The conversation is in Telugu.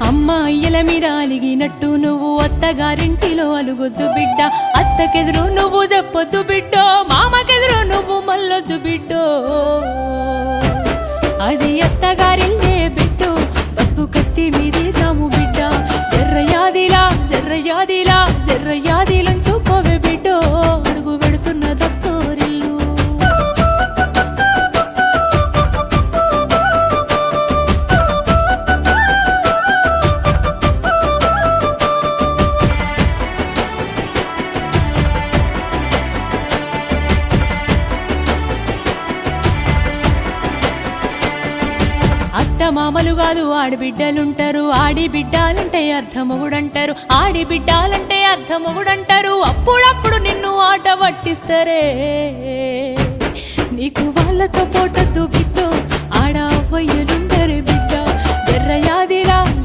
అమ్మాయిల మీద అలిగినట్టు నువ్వు అత్తగారింటిలో అలుగొద్దు బిడ్డ, అత్తకెదురు నువ్వు చెప్పొద్దు బిడ్డో, మామకెదురు నువ్వు మల్లొద్దు బిడ్డో. అది అత్తగారిల్లే బిడ్డో, బతుకు కత్తి మీది సాము బిడ్డ, జర్రయాదిలా జర్రయాదిలా జర్రయాదిలంచుకోవే బిడ్డో, అడుగు పెడుతున్న దత్తోరిల్లు. మామలు కాదు ఆడిబిడ్డలుంటారు, ఆడిబిడ్డాలంటే అర్థమొగుడంటారు, ఆడిబిడ్డాలంటే అర్థమొగుడంటారు. అప్పుడప్పుడు నిన్ను ఆట పట్టిస్తారే, నీకు వాళ్ళతో పోటొద్దు బిడ్డో, ఆడ అవ్వయ్యలుంటారే బిడ్డ, జర్రయాదిలా